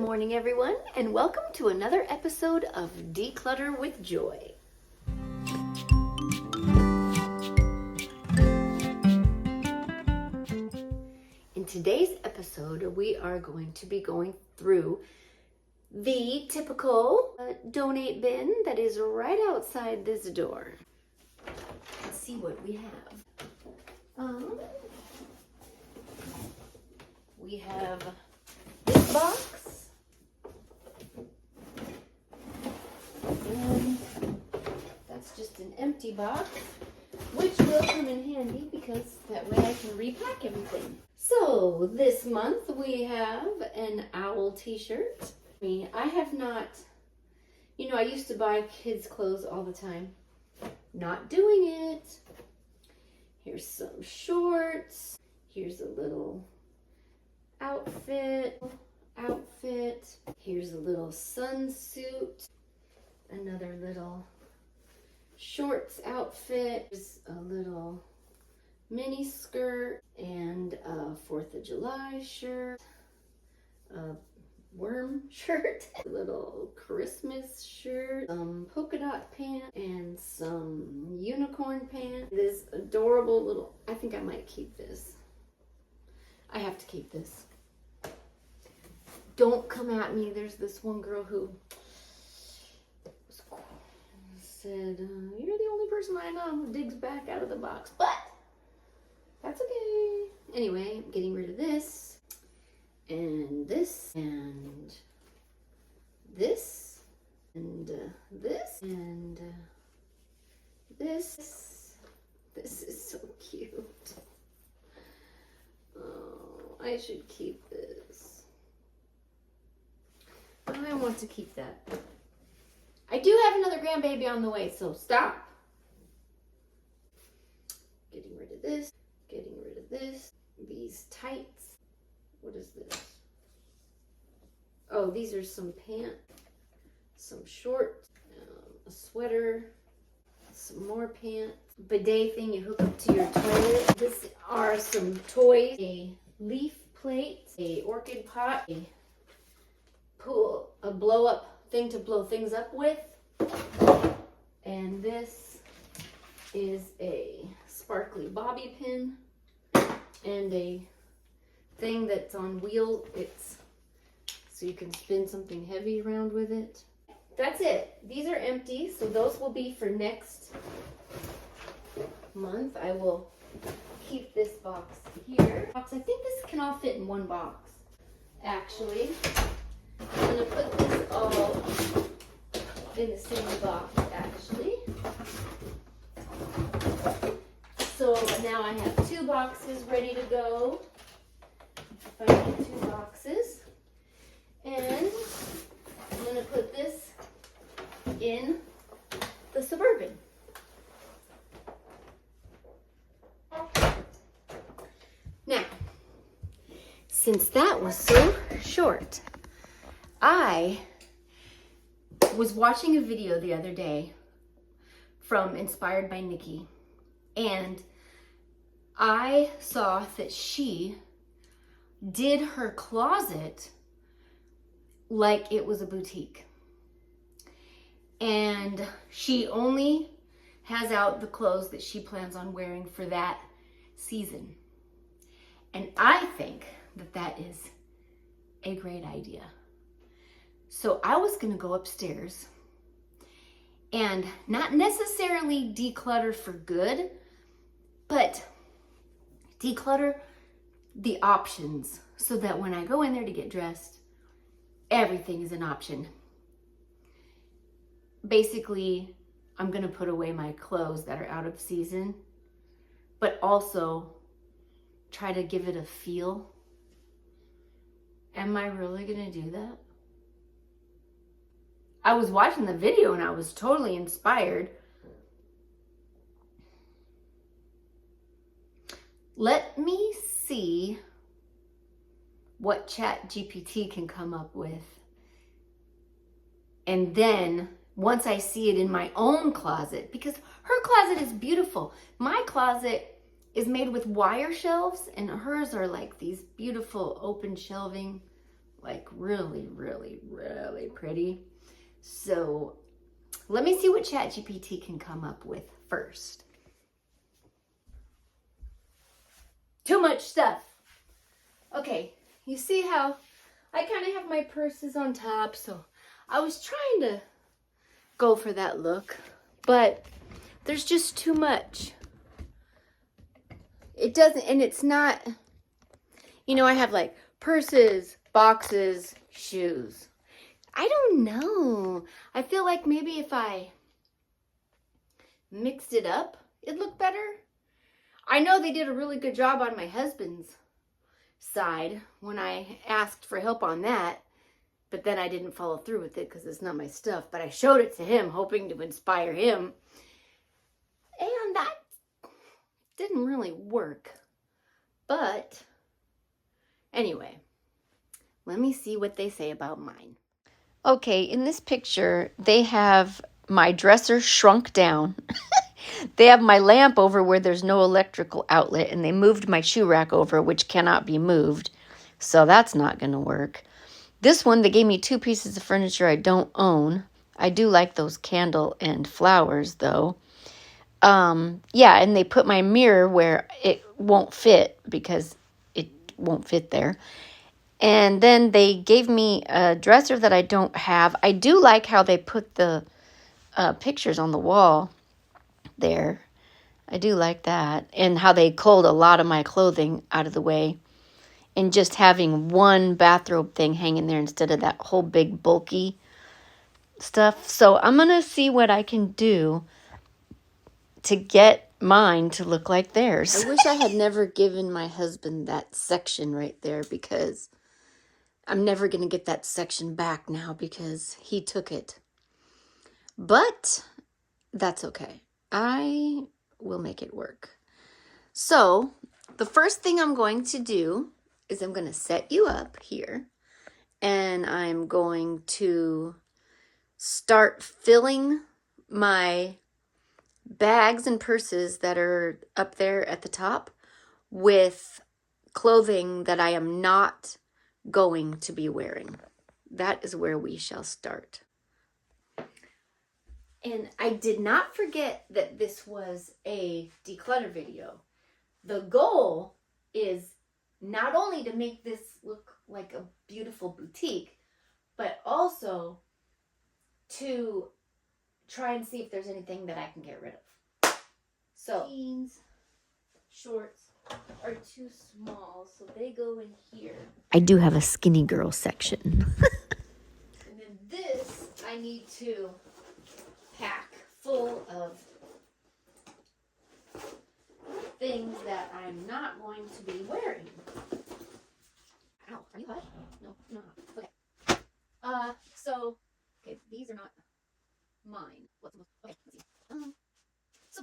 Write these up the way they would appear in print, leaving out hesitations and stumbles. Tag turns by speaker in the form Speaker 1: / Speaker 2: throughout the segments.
Speaker 1: morning, everyone, and welcome to another episode of Declutter with Joy. In today's episode, we are going to be going through the typical donate bin that is right outside this door. Let's see what we have. We have this box, and that's just an empty box, which will come in handy because that way I can repack everything. So this month we have an owl t-shirt. I have not, I used to buy kids' clothes all the time. Not doing it. Here's some shorts. Here's a little outfit. Here's a little sunsuit. Another little shorts outfit. Here's a little mini skirt and a 4th of July shirt. A worm shirt. A little Christmas shirt. Some polka dot pants and some unicorn pants. This adorable little, I think I might keep this. I have to keep this. Don't come at me. There's this one girl who said, you're the only person I know who digs back out of the box. But that's okay. Anyway, I'm getting rid of this. And this. And this. And this. And this. This is so cute. Oh, I should keep this. I want to keep that. I do have another grandbaby on the way, so stop. Getting rid of this. Getting rid of this. These tights. What is this? Oh, these are some pants. Some shorts. A sweater. Some more pants. Bidet thing you hook up to your toilet. This are some toys. A leaf plate. A orchid pot. A blow up thing to blow things up with. And this is a sparkly bobby pin and a thing that's on wheel. It's so you can spin something heavy around with it. That's it. These are empty, so those will be for next month. I will keep this box here. I think this can all fit in one box, actually. I'm going to put this all in the same box, actually. So now I have 2 boxes ready to go. If I get 2 boxes. And I'm going to put this in the Suburban. Now, since that was so short, I was watching a video the other day from Inspired by Nikki, and I saw that she did her closet like it was a boutique. And she only has out the clothes that she plans on wearing for that season. And I think that that is a great idea. So I was going to go upstairs and not necessarily declutter for good, but declutter the options so that when I go in there to get dressed, everything is an option. Basically, I'm going to put away my clothes that are out of season, but also try to give it a feel. Am I really going to do that? I was watching the video and I was totally inspired. Let me see what ChatGPT can come up with. And then once I see it in my own closet, because her closet is beautiful. My closet is made with wire shelves and hers are like these beautiful open shelving like really, really, really pretty. So let me see what ChatGPT can come up with first. Too much stuff. Okay, you see how I kind of have my purses on top, so I was trying to go for that look, but there's just too much. It doesn't, and it's not, you know, I have like purses, boxes, shoes. I don't know. I feel like maybe if I mixed it up, it'd look better. I know they did a really good job on my husband's side when I asked for help on that, but then I didn't follow through with it because it's not my stuff, but I showed it to him hoping to inspire him, and that didn't really work. But anyway, let me see what they say about mine. Okay, in this picture they have my dresser shrunk down. They have my lamp over where there's no electrical outlet, and they moved my shoe rack over, which cannot be moved. So that's not going to work. This one, they gave me 2 pieces of furniture I don't own. I do like those candle and flowers, though. Yeah, and they put my mirror where it won't fit because it won't fit there. And then they gave me a dresser that I don't have. I do like how they put the pictures on the wall there. I do like that. And how they culled a lot of my clothing out of the way. And just having one bathrobe thing hanging there instead of that whole big bulky stuff. So I'm going to see what I can do to get mine to look like theirs. I wish I had never given my husband that section right there, because I'm never going to get that section back now because he took it. But that's okay. I will make it work. So the first thing I'm going to do is I'm going to set you up here, and I'm going to start filling my bags and purses that are up there at the top with clothing that I am not going to be wearing. That is where we shall start. And I did not forget that this was a declutter video. The goal is not only to make this look like a beautiful boutique, but also to try and see if there's anything that I can get rid of. So, jeans, shorts are too small, so they go in here. I do have a skinny girl section. And then this I need to pack full of things that I'm not going to be wearing. Ow, are you hot? No, not hot. Okay. Okay, these are not mine. Okay, let's see. So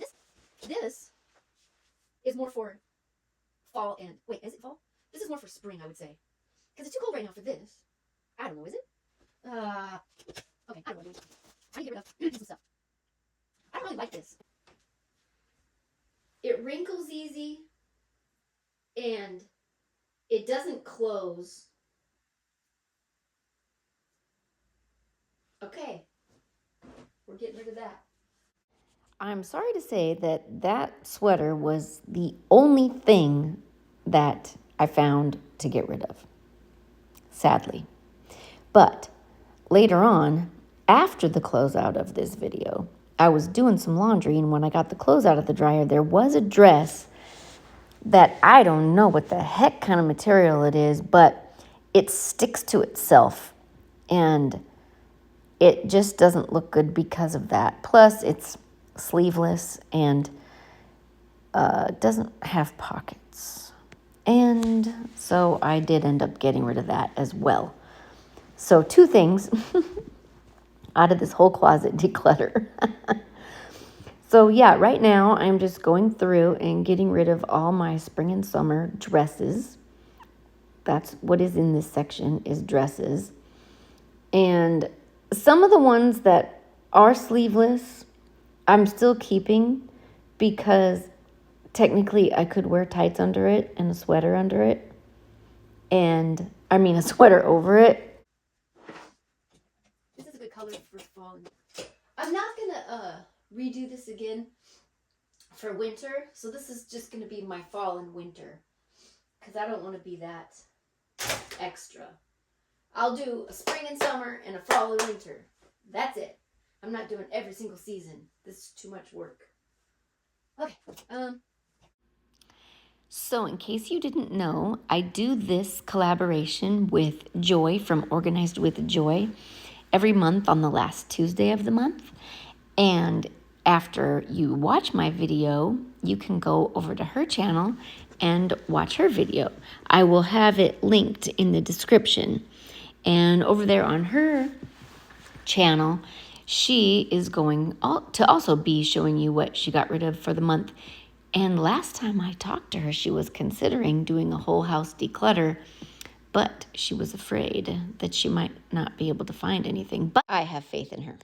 Speaker 1: this is more for fall and, wait, is it fall? This is more for spring, I would say. Because it's too cold right now for this. I don't know, is it? Okay, I don't know. I need to get rid of some stuff. I don't really like this. It wrinkles easy, and it doesn't close. Okay, we're getting rid of that. I'm sorry to say that sweater was the only thing that I found to get rid of, sadly. But later on, after the closeout of this video, I was doing some laundry, and when I got the clothes out of the dryer, there was a dress that I don't know what the heck kind of material it is, but it sticks to itself, and it just doesn't look good because of that. Plus, it's sleeveless and doesn't have pockets. And so I did end up getting rid of that as well. So 2 things out of this whole closet declutter. So yeah, right now I'm just going through and getting rid of all my spring and summer dresses. That's what is in this section, is dresses. And some of the ones that are sleeveless, I'm still keeping, because technically I could wear tights under it and a sweater under it. And a sweater over it. This is a good color for fall. I'm not gonna redo this again for winter, so this is just gonna be my fall and winter, because I don't want to be that extra. I'll do a spring and summer and a fall and winter. That's it. I'm not doing every single season. This is too much work. Okay. So in case you didn't know, I do this collaboration with Joy from Organized with Joy every month on the last Tuesday of the month. And after you watch my video, you can go over to her channel and watch her video. I will have it linked in the description. And over there on her channel, she is going to also be showing you what she got rid of for the month. And last time I talked to her, she was considering doing a whole house declutter, but she was afraid that she might not be able to find anything. But I have faith in her.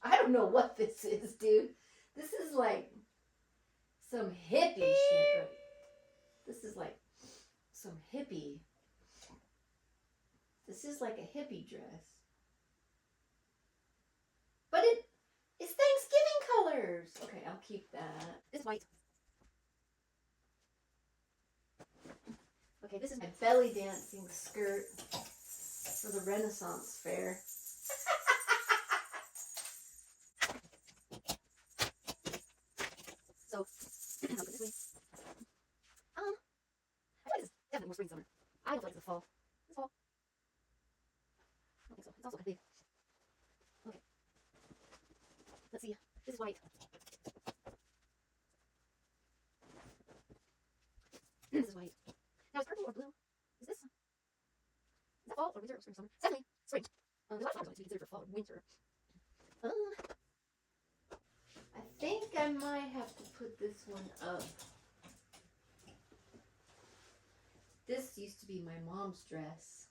Speaker 1: I don't know what this is, dude. This is like some hippie shit. Right? This is like some hippie. This is like a hippie dress. But it's Thanksgiving colors. Okay, I'll keep that. This white. Okay, this is my belly dancing skirt for the Renaissance fair. So, I'll put this way. I feel like it's definitely more spring summer. I don't feel like it's the fall. It's fall. I don't think so. It's also kind of big. Okay. Let's see. This is white. This is white. Now, is purple or blue? Is that fall or winter or spring summer? It's definitely spring. There's a lot of flowers to be considered for fall or winter. I think I might have to put this one up. This used to be my mom's dress.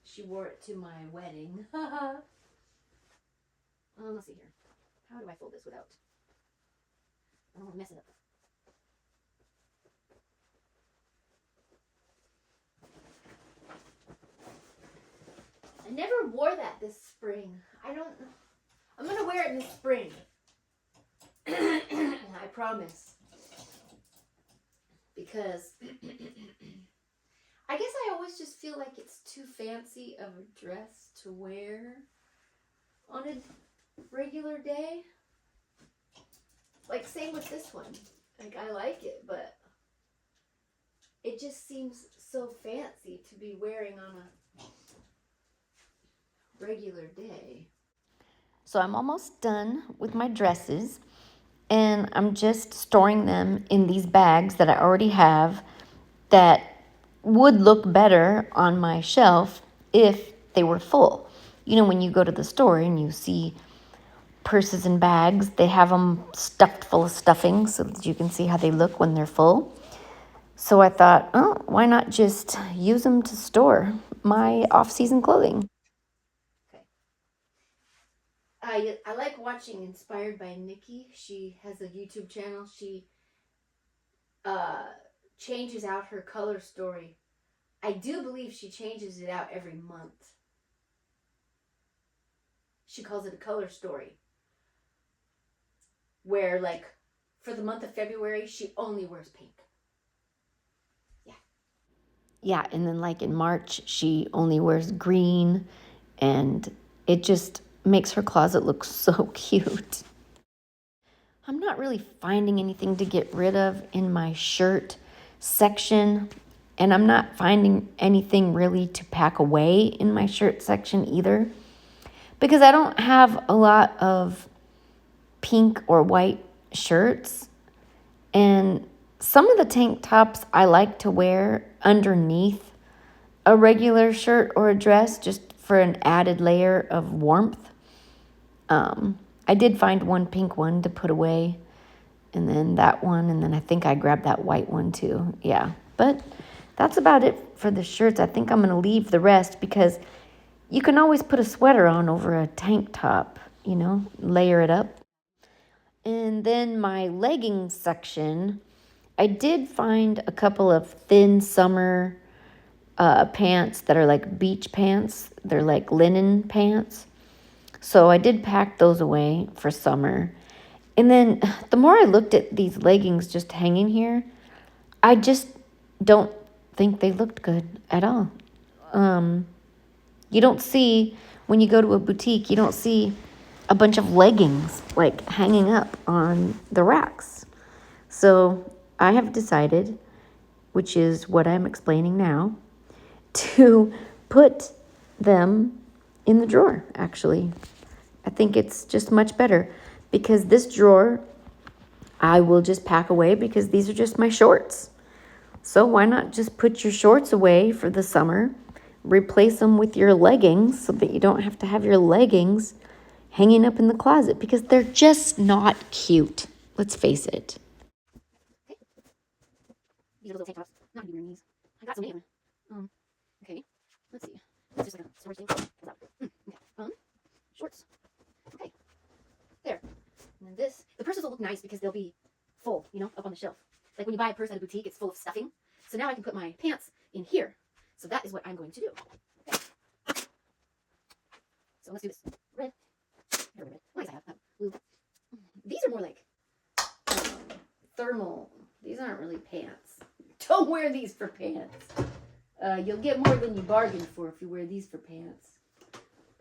Speaker 1: She wore it to my wedding. Let's see here. How do I fold this without? I don't want to mess it up. I never wore that this spring. I don't know. I'm going to wear it in the spring. I promise. Because I guess I always just feel like it's too fancy of a dress to wear on a regular day. Like, same with this one. Like, I like it, but it just seems so fancy to be wearing on a regular day. So I'm almost done with my dresses, and I'm just storing them in these bags that I already have that would look better on my shelf if they were full. You know, when you go to the store and you see purses and bags, they have them stuffed full of stuffing so that you can see how they look when they're full. So I thought, oh, why not just use them to store my off-season clothing? I like watching Inspired by Nikki. She has a YouTube channel. She changes out her color story. I do believe she changes it out every month. She calls it a color story. Where, like, for the month of February, she only wears pink. Yeah. Yeah, and then like in March, she only wears green, and it just makes her closet look so cute. I'm not really finding anything to get rid of in my shirt section, and I'm not finding anything really to pack away in my shirt section either, because I don't have a lot of pink or white shirts, and some of the tank tops I like to wear underneath a regular shirt or a dress just for an added layer of warmth. I did find one pink one to put away, and then that one, and then I think I grabbed that white one too. Yeah, but that's about it for the shirts. I think I'm going to leave the rest because you can always put a sweater on over a tank top, you know, layer it up. And then my leggings section
Speaker 2: I did find a couple of thin summer pants that are like beach pants. They're like linen pants. So I did pack those away for summer. And then the more I looked at these leggings just hanging here, I just don't think they looked good at all. You don't see, when you go to a boutique, you don't see a bunch of leggings like hanging up on the racks. So I have decided, which is what I'm explaining now, to put them in the drawer, actually. I think it's just much better because this drawer I will just pack away because these are just my shorts. So why not just put your shorts away for the summer, replace them with your leggings so that you don't have to have your leggings hanging up in the closet because they're just not cute. Let's face it.
Speaker 1: These are little tank tops. Not gonna be wearing these. I got so many of them. Okay. Let's see. It's just like a storage thing. Okay. Shorts. Okay. There. And then this. The purses will look nice because they'll be full, you know, up on the shelf. Like when you buy a purse at a boutique, it's full of stuffing. So now I can put my pants in here. So that is what I'm going to do. Okay. So let's do this. Red. Red. What do I have? Blue. These are more like thermal. These aren't really pants. Don't wear these for pants. You'll get more than you bargained for if you wear these for pants.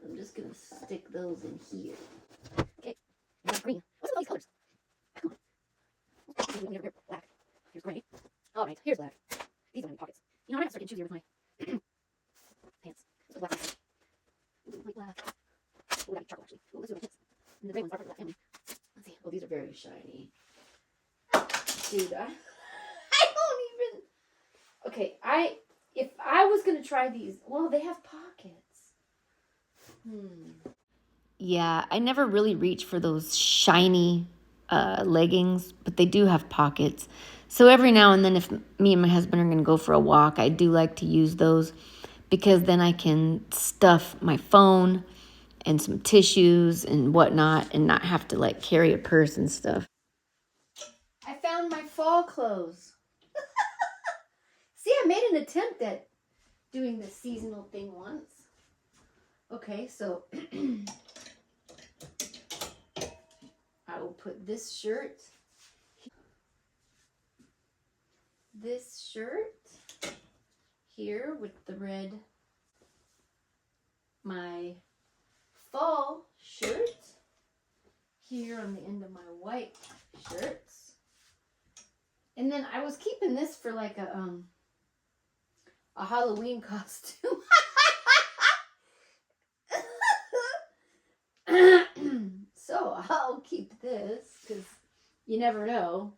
Speaker 1: I'm just gonna stick those in here. Okay. That's green. What's with all these colors? Come on. Here, black. Here's gray. All right. Here's black. These don't have any pockets. You know, I'm gonna start getting choosier with my pants. Let's put black on. Light black. Oh, that'd be charcoal actually. Oh, let's do my pants. And the gray ones are for that family. Let's see. Oh, these are very shiny. Dude, I don't even. Okay, if I was gonna try these, well, they have pockets.
Speaker 2: Yeah, I never really reach for those shiny leggings, but they do have pockets. So every now and then, if me and my husband are going to go for a walk, I do like to use those because then I can stuff my phone and some tissues and whatnot and not have to like carry a purse and stuff.
Speaker 1: I found my fall clothes. See, I made an attempt at doing the seasonal thing once. Okay, so I will put this shirt here with the red, my fall shirt here on the end of my white shirts. And then I was keeping this for like a Halloween costume. So I'll keep this because you never know.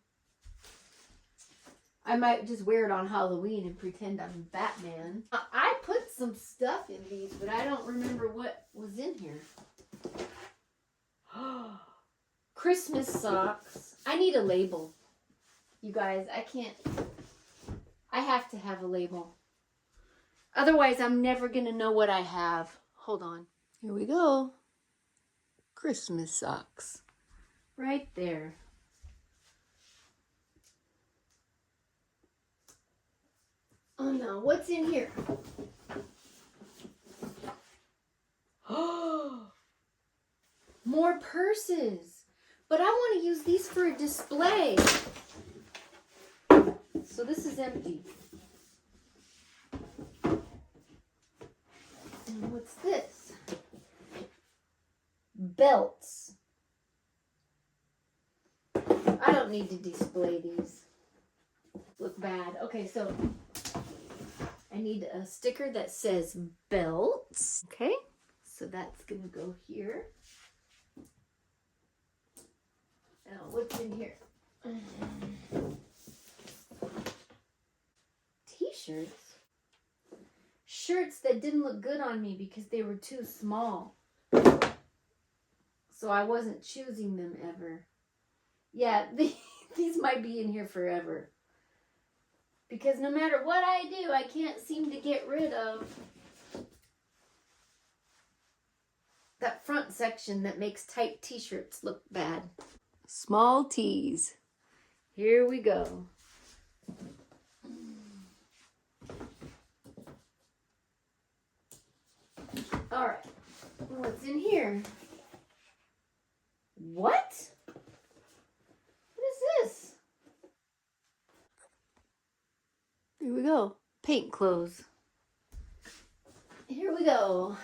Speaker 1: I might just wear it on Halloween and pretend I'm Batman. I put some stuff in these, but I don't remember what was in here. Christmas socks. I need a label. You guys, I have to have a label. Otherwise, I'm never going to know what I have. Hold on. Here we go. Christmas socks. Right there. Oh no, what's in here? Oh, more purses. But I want to use these for a display. So this is empty. And what's this? Belts. I don't need to display these. Look bad. Okay, so I need a sticker that says belts. Okay, so that's gonna go here. Now, what's in here? T-shirts. Shirts that didn't look good on me because they were too small. So I wasn't choosing them ever. Yeah, these might be in here forever. Because no matter what I do, I can't seem to get rid of that front section that makes tight t-shirts look bad. Small tees. Here we go. All right, what's in here? What? What is this? Here we go. Paint clothes. Here we go.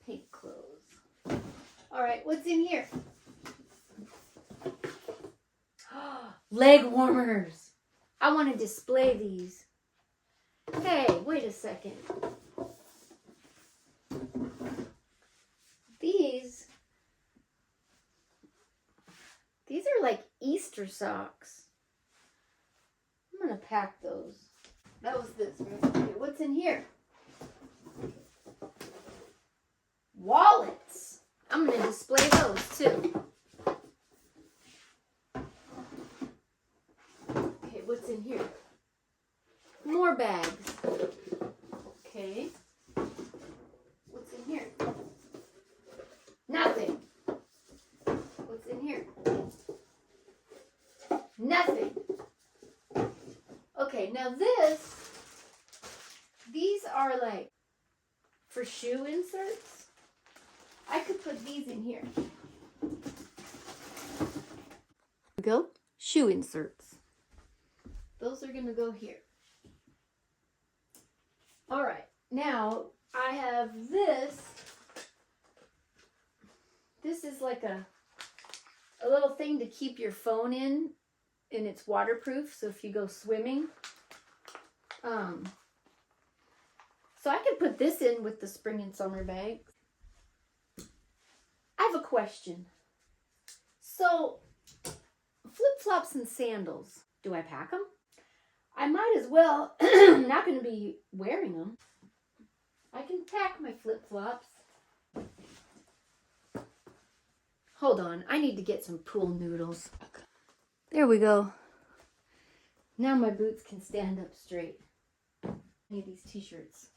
Speaker 1: Paint clothes. All right, what's in here? Leg warmers. I want to display these. Hey, wait a second. These are like Easter socks. I'm gonna pack those. That was this. Okay, what's in here? Wallets. I'm gonna display those too. Okay, what's in here? More bags. Okay. What's in here? Nothing. What's in here? Nothing. Okay, now these are like for shoe inserts. I could put these in here. Here we go. Shoe inserts. Those are gonna go here. All right, now I have this. This is like a little thing to keep your phone in, and it's waterproof, so if you go swimming. So I could put this in with the spring and summer bags. I have a question. So, flip-flops and sandals, do I pack them? I might as well. I'm not going to be wearing them. I can pack my flip-flops. Hold on, I need to get some pool noodles. There we go. Now my boots can stand up straight. I need these t-shirts.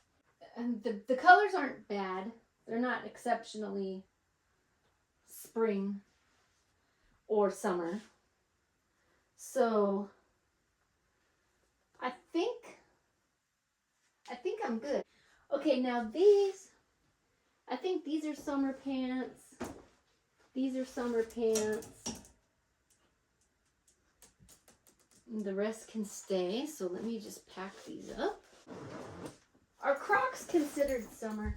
Speaker 1: And the colors aren't bad. They're not exceptionally spring or summer. So I think I'm good. Okay, now these, I think these are summer pants. These are summer pants. And the rest can stay, so let me just pack these up. Are Crocs considered summer?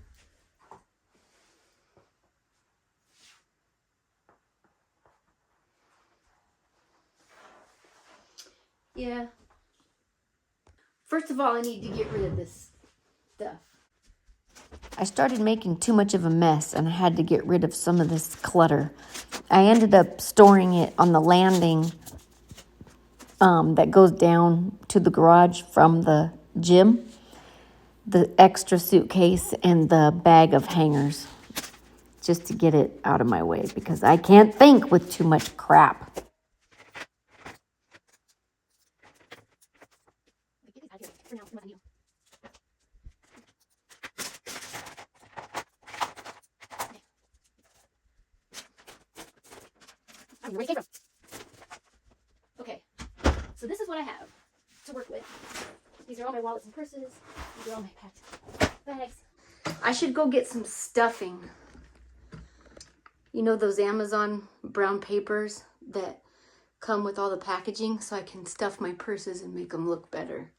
Speaker 1: Yeah. First of all, I need to get rid of this stuff.
Speaker 2: I started making too much of a mess and I had to get rid of some of this clutter. I ended up storing it on the landing that goes down to the garage from the gym. The extra suitcase and the bag of hangers, just to get it out of my way because I can't think with too much crap.
Speaker 1: Where it came from. Okay, so this is what I have to work with. These are all my wallets and purses. These are all my packed bags. I should go get some stuffing. You know those Amazon brown papers that come with all the packaging, so I can stuff my purses and make them look better.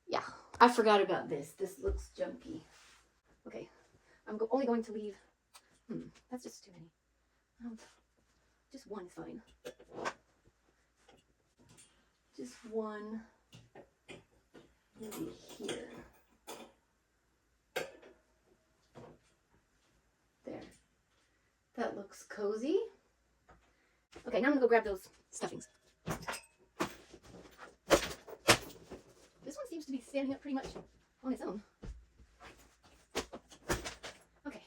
Speaker 1: Yeah, I forgot about this. This looks junky. Okay, I'm only going to leave. That's just too many. Just one is fine. Just one. Maybe here. There. That looks cozy. Okay, now I'm gonna go grab those stuffings. This one seems to be standing up pretty much on its own. Okay.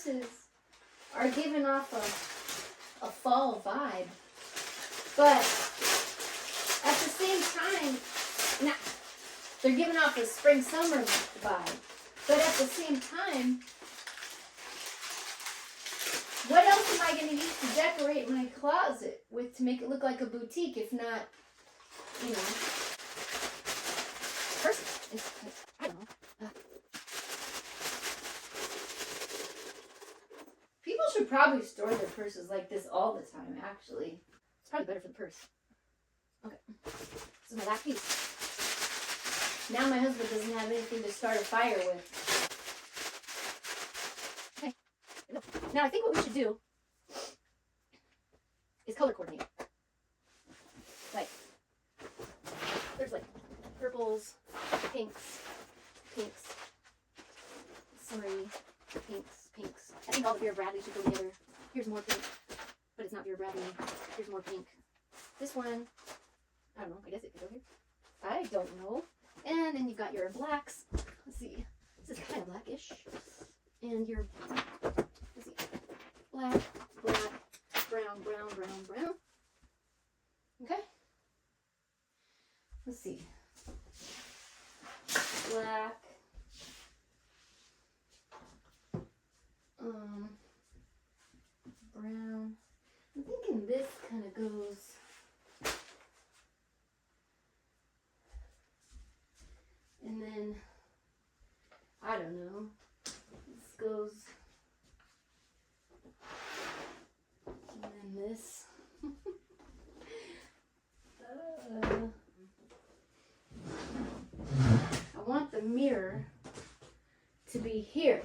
Speaker 1: purses are giving off a fall vibe, but at the same time, now they're giving off a spring-summer vibe, but at the same time, what else am I going to use to decorate my closet with to make it look like a boutique, if not, you know, purses? I don't know. People should probably store their purses like this all the time, actually. It's probably better for the purse. Okay. This is my last piece. Now my husband doesn't have anything to start a fire with. Okay. Now I think what we should do is color coordinate. Like, there's like purples, pinks, sorry, pinks. I think all the Vera Bradley should go together. Here's more pink, but it's not Vera Bradley. Here's more pink. This one, I don't know, I guess it could go here. I don't know. And then you've got your blacks. Let's see, this is kind of blackish. And your, let's see, black, brown. Okay. Let's see. Black. Brown. I'm thinking this kind of goes. And then, I don't know. This goes. And then this. I want the mirror to be here.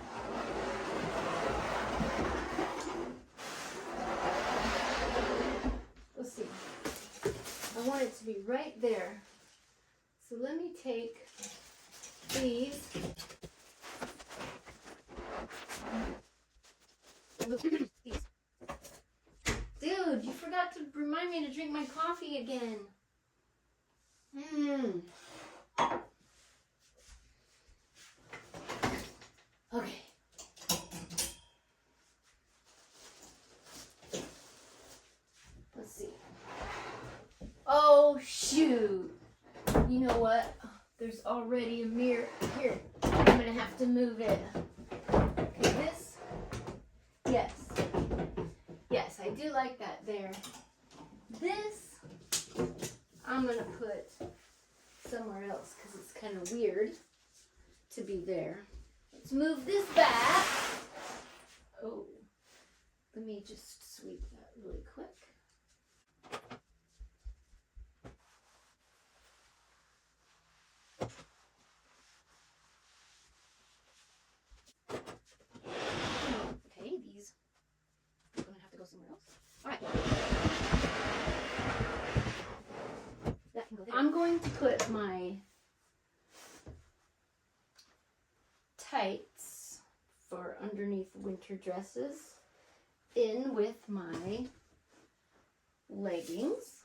Speaker 1: Let's see. I want it to be right there. So let me take these. These. Dude, you forgot to remind me to drink my coffee again. Okay. Let's see. Oh, shoot. You know what? There's already a mirror here. I'm going to have to move it. Okay, this. Yes. Yes, I do like that there. This, I'm going to put somewhere else because it's kind of weird to be there. Let's move this back. Oh, let me just sweep that really quick. Okay, these are going to have to go somewhere else. All right. That can go there. I'm going to put my tights for underneath winter dresses in with my leggings.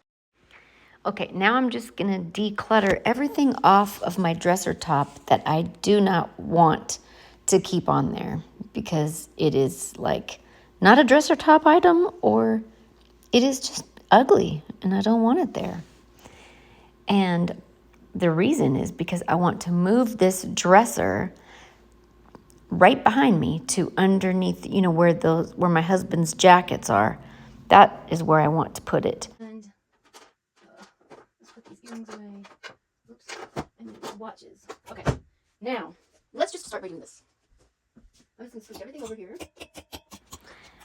Speaker 2: Okay, now I'm just gonna declutter everything off of my dresser top that I do not want to keep on there because it is like not a dresser top item or it is just ugly and I don't want it there. And the reason is because I want to move this dresser right behind me to underneath, you know, where my husband's jackets are. That is where I want to put it.
Speaker 1: And let's put these earrings away. Oops. And these watches. Okay. Now, let's just start by doing this. I'm just going to switch everything over here.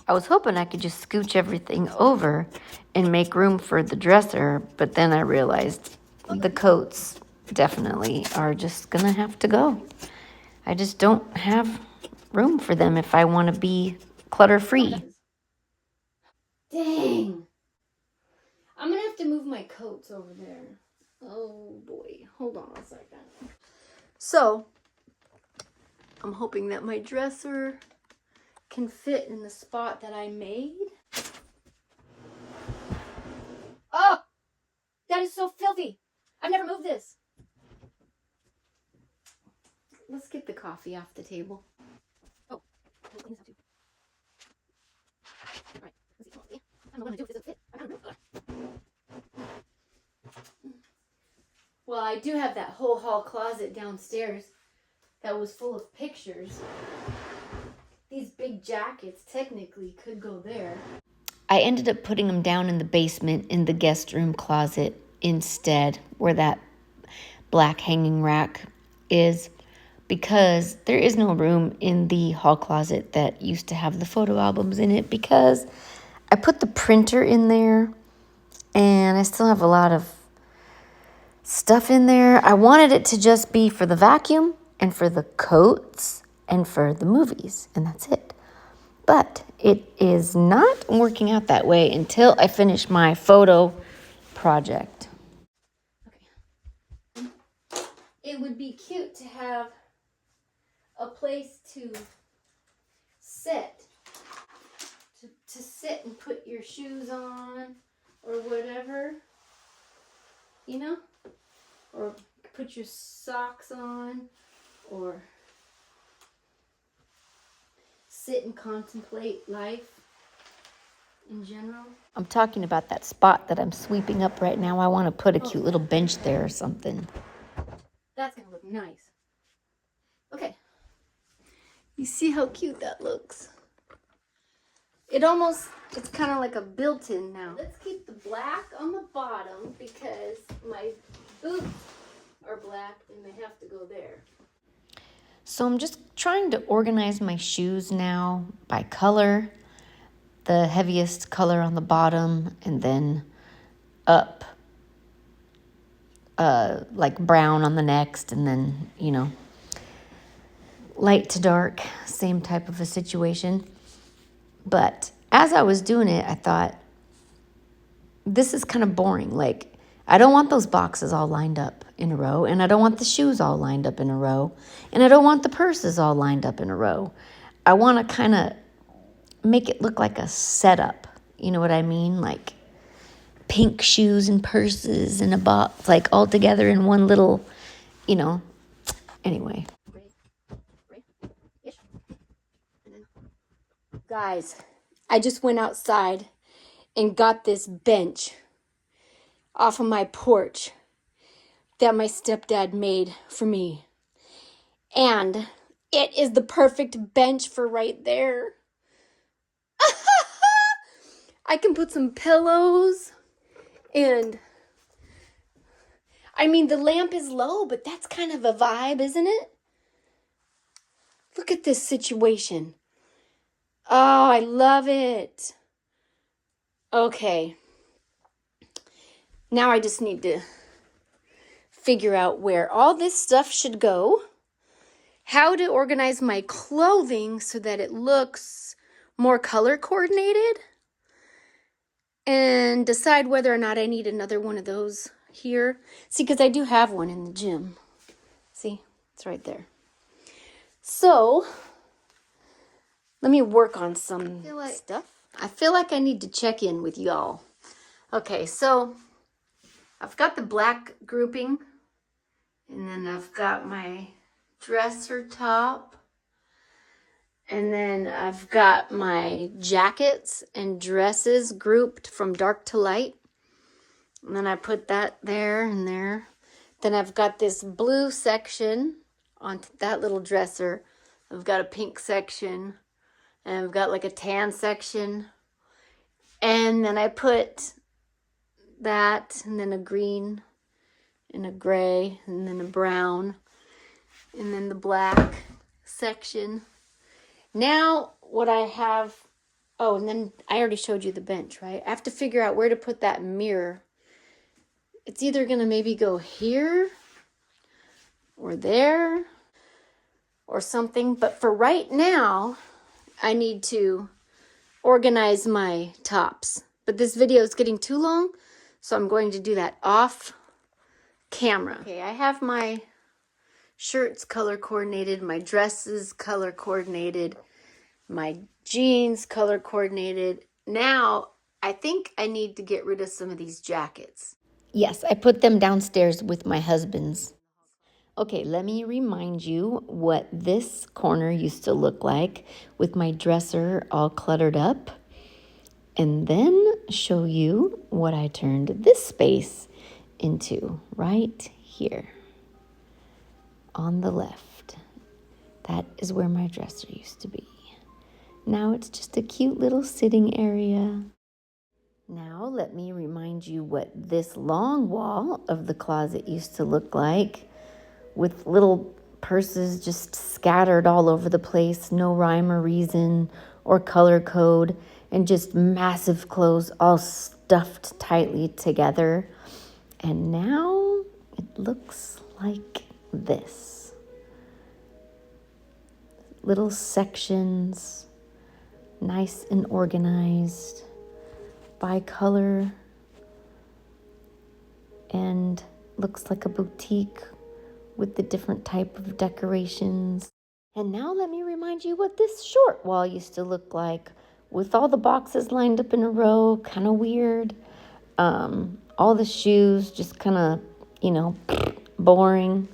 Speaker 2: I was hoping I could just scooch everything over and make room for the dresser, but then I realized the coats definitely are just gonna have to go. I just don't have room for them if I want to be clutter-free.
Speaker 1: Dang. I'm going to have to move my coats over there. Oh boy. Hold on a second. So, I'm hoping that my dresser can fit in the spot that I made. Oh! That is so filthy. I've never moved this. Let's get the coffee off the table. Oh, I'll clean this up too. I do have that whole hall closet downstairs that was full of pictures. These big jackets technically could go there.
Speaker 2: I ended up putting them down in the basement in the guest room closet instead, where that black hanging rack is, because there is no room in the hall closet that used to have the photo albums in it, because I put the printer in there and I still have a lot of stuff in there. I wanted it to just be for the vacuum and for the coats and for the movies, and that's it. But it is not working out that way until I finish my photo project.
Speaker 1: Okay. It would be cute to have a place to sit. To sit and put your shoes on or whatever, you know? Or put your socks on, or sit and contemplate life in general.
Speaker 2: I'm talking about that spot that I'm sweeping up right now. I want to put a cute little bench there or something.
Speaker 1: That's gonna look nice. Okay. You see how cute that looks? It's kind of like a built-in now. Let's keep the black on the bottom because my boots are black and they have to go there.
Speaker 2: So I'm just trying to organize my shoes now by color. The heaviest color on the bottom, and then up like brown on the next, and then, you know, light to dark, same type of a situation. But as I was doing it, I thought, this is kind of boring. Like, I don't want those boxes all lined up in a row, and I don't want the shoes all lined up in a row, and I don't want the purses all lined up in a row. I want to kind of make it look like a setup. You know what I mean? Like pink shoes and purses in a box, like all together in one little, you know. Anyway.
Speaker 1: Guys, I just went outside and got this bench off of my porch that my stepdad made for me. And it is the perfect bench for right there. I can put some pillows and I mean, the lamp is low, but that's kind of a vibe, isn't it? Look at this situation. Oh, I love it. Okay. Now I just need to figure out where all this stuff should go, how to organize my clothing so that it looks more color coordinated, and decide whether or not I need another one of those here. See, because I do have one in the gym. See, it's right there. So, let me work on some stuff. I feel like I need to check in with y'all. Okay, so I've got the black grouping, and then I've got my dresser top, and then I've got my jackets and dresses grouped from dark to light. And then I put that there and there. Then I've got this blue section on that little dresser. I've got a pink section, and I've got like a tan section. And then I put that, and then a green, and a gray, and then a brown, and then the black section. Now what I have, oh, and then I already showed you the bench, right? I have to figure out where to put that mirror. It's either going to maybe go here or there or something. But for right now, I need to organize my tops. But this video is getting too long, so I'm going to do that off camera. Okay, I have my shirts color coordinated, my dresses color coordinated, my jeans color coordinated. Now, I think I need to get rid of some of these jackets.
Speaker 2: Yes, I put them downstairs with my husband's. Okay, let me remind you what this corner used to look like with my dresser all cluttered up, and then show you what I turned this space into right here on the left. That is where my dresser used to be. Now it's just a cute little sitting area. Now let me remind you what this long wall of the closet used to look like, with little purses just scattered all over the place, no rhyme or reason or color code, and just massive clothes all stuffed tightly together. And now it looks like this. Little sections, nice and organized by color, and looks like a boutique with the different type of decorations. And now let me remind you what this short wall used to look like, with all the boxes lined up in a row, kind of weird. All the shoes just kind of, boring.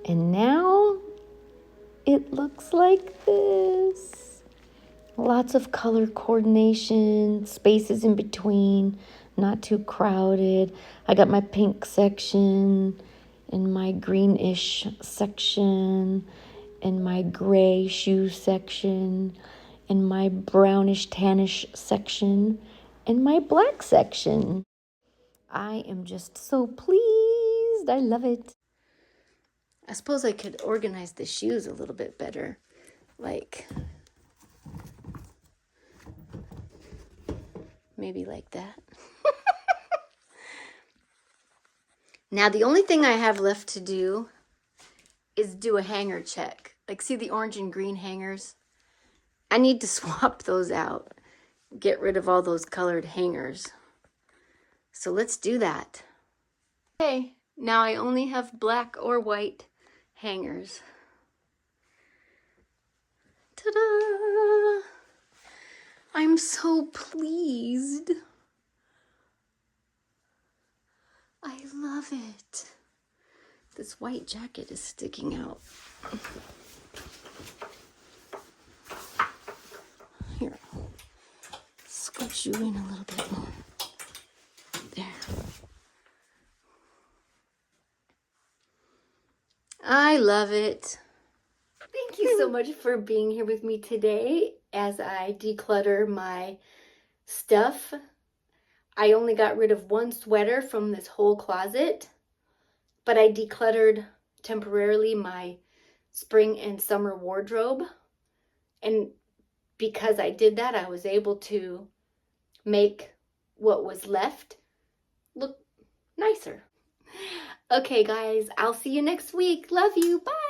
Speaker 2: And now it looks like this. Lots of color coordination, spaces in between, not too crowded. I got my pink section and my greenish section and my gray shoe section and my brownish tannish section and my black section. I am just so pleased. I love it. I suppose I could organize the shoes a little bit better. Maybe like that. Now the only thing I have left to do is do a hanger check. See the orange and green hangers? I need to swap those out. Get rid of all those colored hangers. So let's do that. Okay, now I only have black or white hangers. Ta-da! I'm so pleased. I love it. This white jacket is sticking out. Here, squish you in a little bit more. There. I love it. Thank you so much for being here with me today as I declutter my stuff. I only got rid of one sweater from this whole closet, but I decluttered temporarily my spring and summer wardrobe. And because I did that, I was able to make what was left look nicer. Okay, guys, I'll see you next week. Love you. Bye.